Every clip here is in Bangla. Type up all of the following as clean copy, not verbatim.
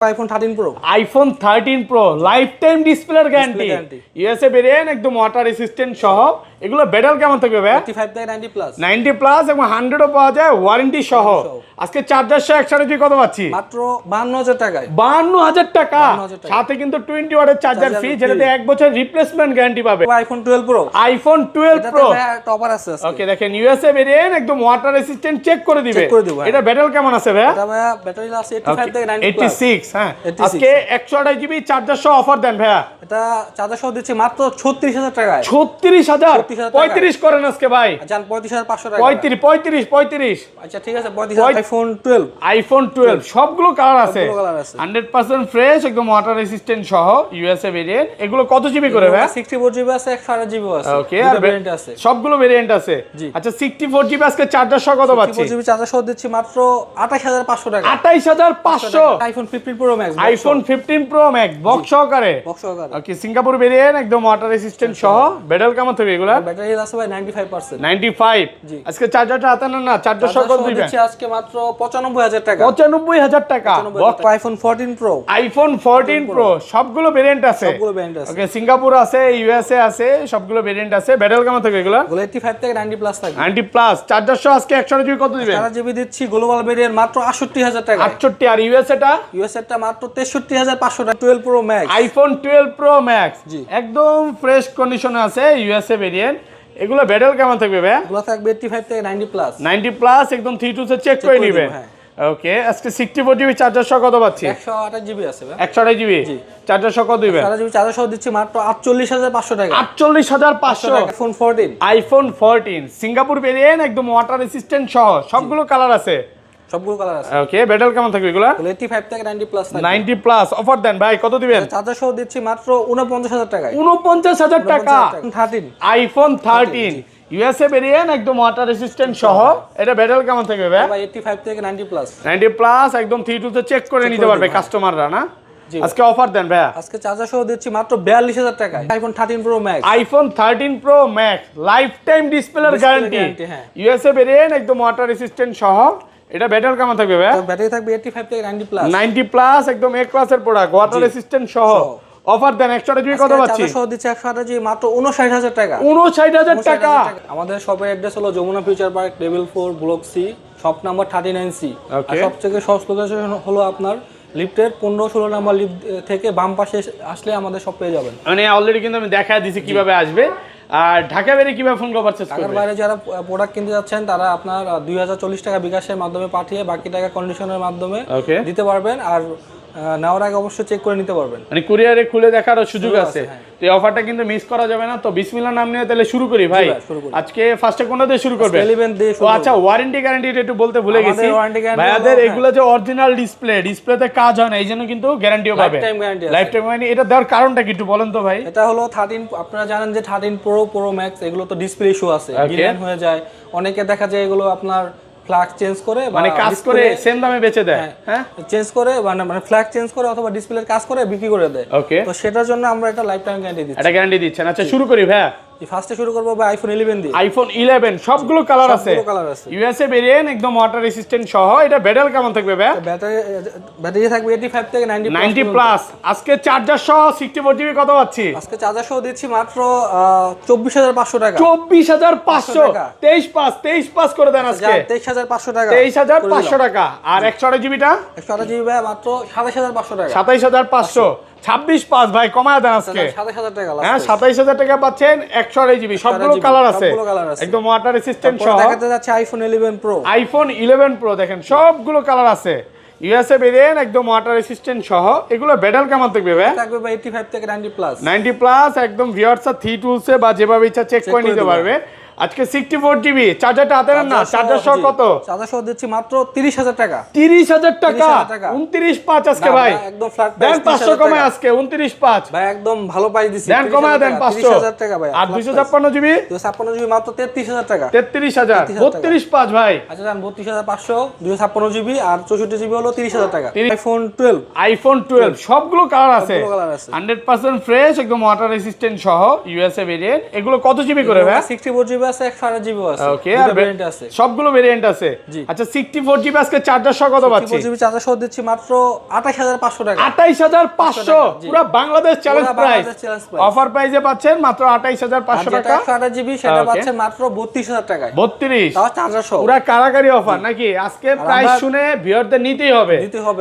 IPhone 13 pro iPhone 13 pro life time ডিসপ্লের গ্যারান্টি ইউএসএ ভেরিয়েন্ট একদম ওয়াটার রেসিস্ট্যান্ট সহ এগুলো ব্যাটাল কেমন থাকবে ভাই 85 থেকে 90 প্লাস 90 প্লাস এবং 100 ও পাওয়া যায় ওয়ারেন্টি সহ আজকে চার্জার সহ একসাথে তুই কত পাচ্ছি মাত্র 52000 টাকায় 52000 টাকা সাথে কিন্তু 20 ওয়াটের চার্জার ফ্রি যেটাতে 1 বছর রিপ্লেসমেন্ট গ্যারান্টি পাবে iPhone 12 pro iPhone 12 pro topper আছে ওকে দেখেন ইউএসএ ভেরিয়েন্ট একদম ওয়াটার রেসিস্ট্যান্ট চেক করে দিবে এটা ব্যাটাল কেমন আছে ভাই এটা ভাই ব্যাটারি আছে 85 থেকে 90 প্লাস 86 হ্যাঁ আজকে 128 জিবি চার্জার সহ অফার দেন ভাইয়া এটা চার্জার সহ দিচ্ছি মাত্র 36000 টাকায় 36000 35 করেন আজকে ভাই জান 35500 টাকা 35 আচ্ছা ঠিক আছে 35000 আইফোন 12 সবগুলো কালার আছে 100% ফ্রেশ একদম ওয়াটার রেসিস্ট্যান্ট সহ ইউএসএ ভেরিয়েন্ট এগুলো কত জিবি করে ভাই 64 জিবি আছে 128 জিবি আছে ওকে আর ভেরিয়েন্ট আছে সবগুলো ভেরিয়েন্ট আছে আচ্ছা 64 জিবি আজকে চার্জার সহ কত পাচ্ছি 64 জিবি চার্জার সহ দিচ্ছি মাত্র 28500 টাকা 28500 iPhone 15 pro max iPhone 15 pro max box সহকারে ওকে সিঙ্গাপুর ভেরিয়েন্ট একদম ওয়াটার রেসিস্ট্যান্ট সহ ব্যাটারি কেমন থাকবে এগুলা ব্যাটারি আছে ভাই 95% 95 আজকে চার্জারটা হাতে না চার্জার সহ কত দিবেন আজকে মাত্র 95000 টাকা 95000 টাকা আইফোন 14 প্রো আইফোন 14 প্রো সবগুলো ভেরিয়েন্ট আছে ওকে সিঙ্গাপুর আছে ইউএসএ আছে সবগুলো ভেরিয়েন্ট আছে ব্যাটারি কেমন থাকবে এগুলা 85 থেকে 90 প্লাস থাকবে 90 প্লাস চার্জার সহ আজকে 100 জিবি কত দিবেন 4 জিবি দিচ্ছি গ্লোবাল ভেরিয়েন্ট মাত্র 68000 টাকা 68 আর ইউএসএ টা মাত্র 63500 টাকা 12 pro max iPhone 12 pro max একদম ফ্রেশ কন্ডিশনে আছে ইউএসএ ভেরিয়েন্ট এগুলো ব্যাটারি কেমন থাকবে ভাই এগুলো থাকবে 85 থেকে 90 প্লাস 90 প্লাস একদম 32 সে চেক করে নিবে ওকে আজকে 64 জিবি চার্জার সহ কত পাচ্ছি 128 জিবি আছে ভাই 128 জিবি চার্জার সহ কত দিবেন 4 জিবি চার্জার সহ দিচ্ছি মাত্র 48500 টাকা 48500 আইফোন 14 আইফোন 14 সিঙ্গাপুর ভেরিয়েন্ট একদম ওয়াটার রেসিস্ট্যান্ট সহ সবগুলো কালার আছে সবগুলো কালার আছে ওকে ব্যাটারি কেমন থাকবে এগুলা 85 থেকে 90 প্লাস 90 প্লাস অফার দেন ভাই কত দিবেন চার্জার সহ দিচ্ছি মাত্র 49000 টাকা 49000 টাকা 13 আইফোন 13 ইউএসএ ভেরিয়েন্ট একদম ওয়াটার রেসিস্ট্যান্ট সহ এটা ব্যাটারি কেমন থাকবে ভাই 85 থেকে 90 প্লাস 90 প্লাস একদম 32 তে চেক করে নিতে পারবে কাস্টমাররা না আজকে অফার দেন ভাই আজকে চার্জার সহ দিচ্ছি মাত্র 42000 টাকা iPhone 13 pro max iPhone 13 pro max life time ডিসপ্লের গ্যারান্টি ইউএসএ ভেরিয়েন্ট একদম ওয়াটার রেসিস্ট্যান্ট সহ এটা ব্যাটারি কেমন থাকবে ভাই ব্যাটারি থাকবে 85 থেকে 90 প্লাস 90 প্লাস একদম এ ক্লাসের প্রোডাক্ট ওয়াটার রেসিস্ট্যান্ট সহ অফার দেন 100 জিবি কত পাচ্ছি চার্জার সহ দিচ্ছি 128 জিবি মাত্র 59000 টাকা 59000 টাকা আমাদের শপের অ্যাড্রেস হলো Jamuna future park level 4 block C shop number 39C আর সবথেকে সহজ লোকেশন হলো আপনার লিফটের 15-16 নাম্বার লিফট থেকে বাম পাশে আসলে আমাদের শপ পেয়ে যাবেন মানে অলরেডি কিন্তু আমি দেখায় দিছি কিভাবে আসবে আর ঢাকা বাইরে কিভাবে ফোন কল পারচেজ করবে ঢাকার বাইরে যারা প্রোডাক্ট কিনতে যাচ্ছেন তারা আপনার 2040 টাকা বিকাশের মাধ্যমে পাঠিয়ে বাকি টাকা কন্ডিশনের মাধ্যমে দিতে পারবেন আর নেওয়ার আগে অবশ্যই চেক করে নিতে পারবেন মানে কুরিয়ারে খুলে দেখারও সুযোগ আছে তো এই অফারটা কিন্তু মিস করা যাবে না তো বিসমিল্লাহ নাম নিয়ে তাহলে শুরু করি ভাই আজকে ফার্স্টে কোনটা দিয়ে শুরু করবে 11 দিয়ে ও আচ্ছা ওয়ারেন্টি গ্যারান্টি একটু বলতে ভুলে গেছি ভাইয়াদের এগুলো যে অরিজিনাল ডিসপ্লেতে কাজ হয় না এইজন্য কিন্তু গ্যারান্টিও পাবে লাইফ টাইম গ্যারান্টি এটা দেওয়ার কারণটা কি একটু বলেন তো ভাই এটা হলো 13 আপনারা জানেন যে 13 প্রো ম্যাক্স এগুলো তো ডিসপ্লে ইস্যু আছে ডিলেন হয়ে যায় অনেকে দেখা যায় এগুলো আপনার ফ্ল্যাগ চেঞ্জ করে মানে কাজ করে সেম দামে বেচে দেয় হ্যাঁ চেঞ্জ করে মানে ফ্ল্যাগ চেঞ্জ করে অথবা ডিসপ্লের কাজ করে বিক্রি করে দেয় ওকে তো সেটার জন্য আমরা একটা লাইফ টাইম গ্যারান্টি দিচ্ছি এটা গ্যারান্টি দিচ্ছেন আচ্ছা শুরু করি ভাই ফার্স্টে শুরু করব ভাই আইফোন 11 দিয়ে আইফোন 11 সবগুলো কালার আছে ইউএসএ ভেরিয়েন্ট একদম ওয়াটার রেসিস্ট্যান্ট সহ এটা ব্যাটারি কেমন থাকবে ভাই ব্যাটারি থাকবে 85 থেকে 90 প্লাস আজকে চার্জার সহ 64 জিবি কত পাচ্ছি আজকে চার্জার সহ দিচ্ছি মাত্র 24500 টাকা 24500 23 পাস করে দেন আজকে 23500 টাকা 23500 টাকা আর 128 জিবিটা 128 জিবি ভাই মাত্র 27500 টাকা 27500 26 পাস ভাই কমায় দেন আজকে 27000 টাকা হ্যাঁ 27000 টাকা পাচ্ছেন 128 জিবি সবগুলো কালার আছে একদম ওয়াটার রেসিস্ট্যান্ট সহ দেখাতে যাচ্ছে আইফোন 11 প্রো আইফোন 11 প্রো দেখেন সবগুলো কালার আছে ইউএসএ ভেরিয়েন্ট একদম ওয়াটার রেসিস্ট্যান্ট সহ এগুলো ব্যাটারি কেমন থাকবে ভাই থাকবে ভাই 85 থেকে 90 প্লাস 90 প্লাস একদম ভিউয়ার্সরা 3 টুলসে বা যেভাবে ইচ্ছা চেক করে নিতে পারবে আজকে 64 জিবি চার্জারটা হাতে নেন না চার্জার সহ কত চার্জার সহ দিচ্ছি মাত্র 30000 টাকা 30000 টাকা 29.5 আজকে ভাই একদম ফ্ল্যাট দেন 500 কমায় আজকে 29.5 ভাই একদম ভালো প্রাইস দিছি দেন কমায় দেন 30000 টাকা ভাই আর 256 জিবি 256 জিবি মাত্র 33000 টাকা 33000 32.5 ভাই আচ্ছা জান 32500 256 জিবি আর 64 জিবি হলো 30000 টাকা আইফোন 12 সবগুলো কালার আছে 100% ফ্রেশ একদম ওয়াটার রেসিস্ট্যান্ট সহ ইউএসএ ভেরিয়েন্ট এগুলো কত জিবি করে ভাই 64 জিবি আছে 128 জিবি আছে। ওকে, দুটো আর ভেরিয়েন্ট আছে, সবগুলো ভেরিয়েন্ট আছে। জি। আচ্ছা 64 জিবি আজকে চার্জার সহ কত পাচ্ছি? 64 জিবি চার্জার সহ দিচ্ছি মাত্র 28500 টাকা। 28500 পুরো Bangladesh challenge price. Challenge offer প্রাইসে পাচ্ছেন মাত্র 28500 টাকা। 128 জিবি সেটা পাচ্ছেন মাত্র 32000 টাকায়। 32 তাও চার্জার সহ। পুরো কারাগারি অফার নাকি? আজকে প্রাইস শুনে ভিউয়ারদের নিতেই হবে।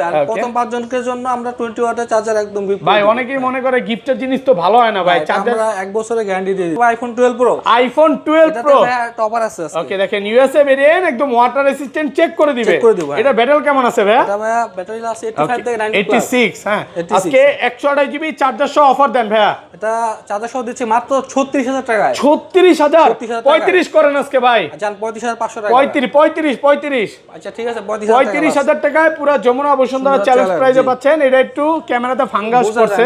আর প্রথম 5 জনের জন্য আমরা 20 ওয়াটের চার্জার একদম ভাই অনেকেই মনে করে গিফটের জিনিস তো ভালো হয় না ভাই, চার্জার আমরা 1 বছরের গ্যারান্টি দিয়ে দিই। IPhone 12 pro, iPhone 12 pro topper আছে আজকে। ওকে, দেখেন ইউএসএ ভেরিয়েন্ট একদম ওয়াটার রেসিস্ট্যান্ট, চেক করে দিবে। এটা ব্যাটারি কেমন আছে ভাই? এটা ভাই ব্যাটারি আছে 85 থেকে 90 প্লাস। 86 হ্যাঁ। আজকে 128 জিবি চার্জার সহ অফার দেন ভাইয়া। এটা চার্জার সহ দিচ্ছি মাত্র 36000 টাকায়। 36000 35 করেন আজকে ভাই। জান 35500 টাকা। 35 আচ্ছা ঠিক আছে 35000 টাকায় পুরো যমুনা বসুন্ধরা চ্যালেঞ্জ প্রাইসে পাচ্ছেন। এটা একটু ক্যামেরাতে ফাঙ্গাস করছে,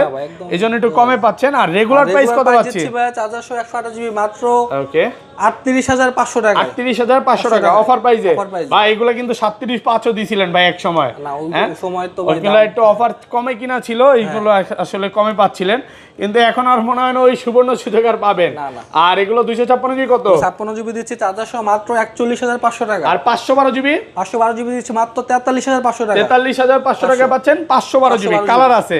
এইজন্য একটু কমে পাচ্ছেন। আর রেগুলার প্রাইস কত পাচ্ছি? চার্জার সহ 128 জিবি মাত্র ওকে 38500 টাকা। 38500 টাকা অফার প্রাইসে ভাই। এগুলো কিন্তু 37500 দিছিলেন ভাই এক সময়। না ওই সময় তো ওইগুলো একটু অফার কমে কিনা ছিল, এইগুলো আসলে কমে পাচ্ছিলেন, কিন্তু এখন আর মনে হয় না ওই সুবর্ণ সুযোগ আর পাবেন। আর এগুলো 256 জিবি কত? 56 জিবি দিচ্ছি চার্জার সহ মাত্র 41500 টাকা। আর 512 জিবি? 512 জিবি দিচ্ছি মাত্র 43500 টাকা। 43500 টাকা পাচ্ছেন 512 জিবি। কালার আছে,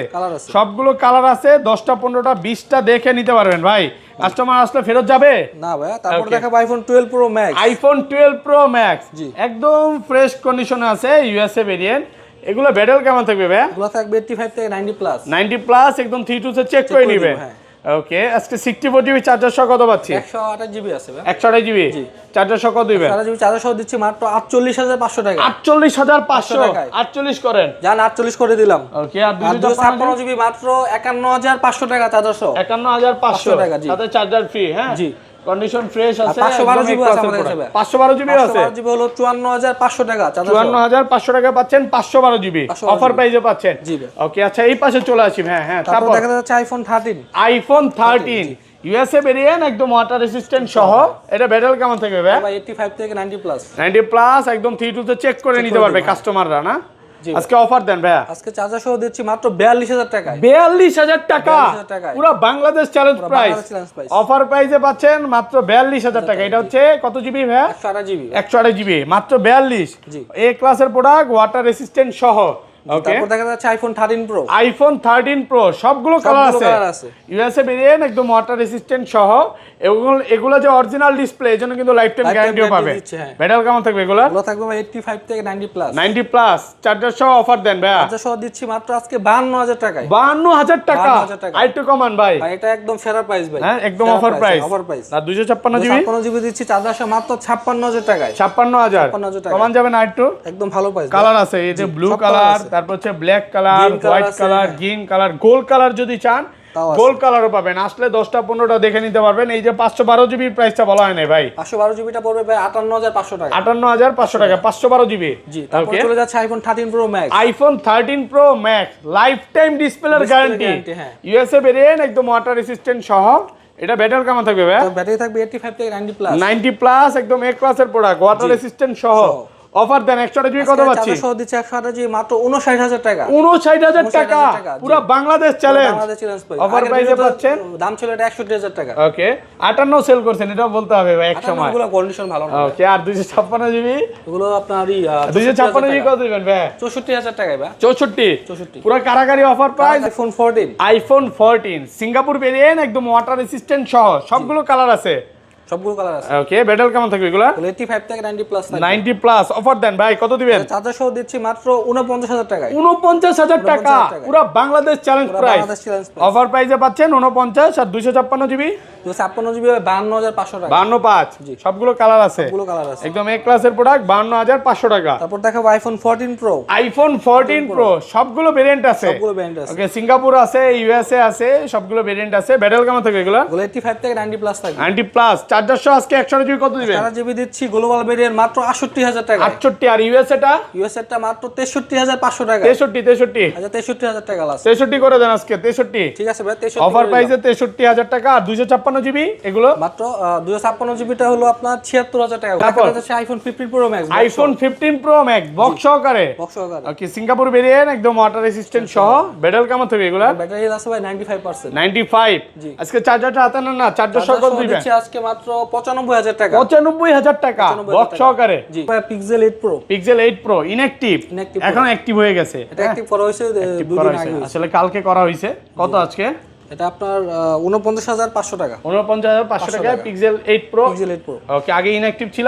সবগুলো কালার আছে, 10টা 15টা 20টা দেখে নিতে পারবেন ভাই। কাস্টমার আসলে ফেরত যাবে না ভাই। তারপর দেখাবো iPhone 12 pro max. IPhone 12 pro max একদম ফ্রেশ কন্ডিশনে আছে, ইউএসএ ভেরিয়েন্ট। এগুলো ব্যাটারি কেমন থাকবে ভাই? এগুলো থাকবে 85 থেকে 90 প্লাস। 90 প্লাস একদম 32 এ চেক করে নিবে। ওকে, আজকে 64 জিবি চার্জার সহ কত পাচ্ছি? 128 জিবি আছে ভাই। 128 জিবি চার্জার সহ কত দিবেন? 128 জিবি চার্জার সহ দিচ্ছি মাত্র 48500 টাকা। 48500 48 করেন। জান 48 করে দিলাম। ওকে, আর 256 জিবি মাত্র 51500 টাকা চার্জার সহ। 51500 টাকা সাথে চার্জার ফ্রি। হ্যাঁ জি, কন্ডিশন ফ্রেশ আছে। 512 জিবি আছে আমাদের কাছে। 512 জিবি আছে। 512 জিবি হলো 54500 টাকা চার্জার। 54500 টাকা পাচ্ছেন 512 জিবি অফার প্রাইসে পাচ্ছেন। জি ওকে, আচ্ছা এই পাশে চলে আসি। হ্যাঁ তারপর দেখা যাচ্ছে আইফোন 13। আইফোন 13 ইউএসএ ভেরিয়েন্ট একদম ওয়াটার রেসিস্ট্যান্ট সহ। এটা ব্যাটারি কেমন থাকবে ভাই? 85 থেকে 90 প্লাস। 90 প্লাস একদম 32 তে চেক করে নিতে পারবে কাস্টমাররা না? আজকে অফার দেন ভাইয়া। আজকে চার্জার সহ দিচ্ছি মাত্র 42000 টাকা। 42000 টাকা পুরো বাংলাদেশ চ্যালেঞ্জ প্রাইস। অফার প্রাইসে পাচ্ছেন মাত্র 42000 টাকা। এটা হচ্ছে কত জিবি ভাইয়া? 128 জিবি। 128 জিবি মাত্র 42। এ ক্লাসের প্রোডাক্ট ওয়াটার রেসিস্ট্যান্ট সহ। ওকে, তারপর দেখা যাচ্ছে আইফোন 13 প্রো। আইফোন 13 প্রো সবগুলো কালার আছে। ইউএসএ ভেরিয়েন্ট একদম ওয়াটার রেসিস্ট্যান্ট সহ। এগুলো যে অরিজিনাল ডিসপ্লে, এজন্য কিন্তু লাইফ টাইম গ্যারান্টিও পাবে। ব্যাটারি কেমন থাকবে এগুলো? এগুলো থাকবে 85 থেকে 90 প্লাস। 90 প্লাস চার্জার সহ অফার দেন ভাইয়া। চার্জার সহ দিচ্ছি মাত্র আজকে 52000 টাকায়। 52000 টাকা আইটু কমান ভাই। এটা একদম সেরা প্রাইস ভাই। হ্যাঁ একদম অফার প্রাইস। আর 256 জিবি? 256 জিবি দিচ্ছি চার্জার সহ মাত্র 56000 টাকায়। 56000 কমান যাবে না একটু? একদম ভালো প্রাইস। কালার আছে, এই যে ব্লু কালার, তারপর হচ্ছে black colour, white colour, green colour, gold colour যদি চান গোল্ড কালারও পাবেন। আসলে 10টা 15টা দেখে নিতে পারবেন। এই যে 512 জিবি প্রাইসটা বলা হয় না ভাই। 512 জিবিটা পড়বে ভাই 58500 টাকা। 58500 টাকা 512 জিবি। জি, তারপর চলে যাচ্ছে iPhone 13 pro max. IPhone 13 pro max life time ডিসপ্লের গ্যারান্টি। ইউএসএ ভেরিয়েন্ট একদম ওয়াটার রেসিস্ট্যান্ট সহ। এটা ব্যাটারি কেমন থাকবে ভাই? ব্যাটারি থাকবে 85 থেকে 90 প্লাস। 90 প্লাস একদম এ ক্লাসের প্রোডাক্ট ওয়াটার রেসিস্ট্যান্ট সহ। অফার দেন 128 জিবি কত পাচ্ছি? চার্জার সহ দিচ্ছে 128 জিবি মাত্র 59000 টাকা। 59000 টাকা পুরো বাংলাদেশ চ্যালেঞ্জ। অফার প্রাইসে পাচ্ছেন। দাম ছিল এটা 61000 টাকা। ওকে, 58 সেল করছেন, এটা বলতে হবে ভাই এক সময়। এগুলো কন্ডিশন ভালো না। ওকে, আর 256 জিবি? এগুলো আপনার 256 জিবি কত দিবেন ভাই? 64000 টাকায় ভাই। 64 পুরো কারাগারি offer price. IPhone 14। IPhone 14 Singapore variant একদম ওয়াটার রেসিস্ট্যান্ট সহ। সবগুলো কালার আছে, সবগুলো কালার আছে। ওকে, ব্যাটারি কেমন থাকবে এগুলা? 85 থেকে 90 প্লাস। 90 প্লাস অফার দেন ভাই, কত দিবেন? চার্জার সহ দিচ্ছি মাত্র 49000 টাকায়। 49000 টাকা পুরো বাংলাদেশ চ্যালেঞ্জ প্রাইস। অফার প্রাইসে পাচ্ছেন 49। আর 256 জিবি? 256 জিবি 52500 টাকা। 525 সবগুলো কালার আছে, সবগুলো কালার আছে। একদম এ ক্লাসের প্রোডাক্ট 52500 টাকা। তারপর দেখাবো আইফোন 14 প্রো। আইফোন 14 প্রো সবগুলো ভেরিয়েন্ট আছে। সবগুলো ভেরিয়েন্ট আছে। ওকে, সিঙ্গাপুর আছে, ইউএসএ আছে, সবগুলো ভেরিয়েন্ট আছে। ব্যাটারি কেমন থাকবে এগুলা? 85 থেকে 90 প্লাস থাকবে। 90 প্লাস চার্জার সহ আজকে 128 জিবি কত দিবেন? 4 জিবি দিচ্ছি গ্লোবাল ভেরিয়েন্ট মাত্র 68000 টাকা। 68। আর ইউএসএটা? ইউএসএটা মাত্র 63500 টাকা। 63। আচ্ছা 63000 টাকা লাস্ট। 63 করে দেন আজকে 63। ঠিক আছে ভাই 63। অফার প্রাইসে 63000 টাকা। আর 256 জিবি এগুলো মাত্র 256 জিবিটা হলো আপনার 76000 টাকা। তারপর আছে iPhone 15 pro max. IPhone 15 pro max box সহকারে। ওকে, সিঙ্গাপুর ভেরিয়েন্ট একদম ওয়াটার রেসিস্ট্যান্ট সহ। ব্যাটারি কেমন থাকবে এগুলা? ব্যাটারি আছে ভাই 95%। 95। আজকে চার্জারটা হাতে না চার্জার সহ কত দিবেন? আজকে মাত্র মাত্র 95,000 টাকা। 95,000 টাকা বক্স সহকারে। G Pixel 8 pro. Pixel 8 pro inactive, এখন অ্যাক্টিভ হয়ে গেছে। এটা অ্যাক্টিভ করা হয়েছে 2 দিন আগে। আসলে কালকে করা হয়েছে। কত আজকে? এটা আপনার 49,500 টাকা। 49,500 টাকা Pixel 8 pro. Pixel 8 pro. Okay, আগে ইনঅ্যাক্টিভ ছিল।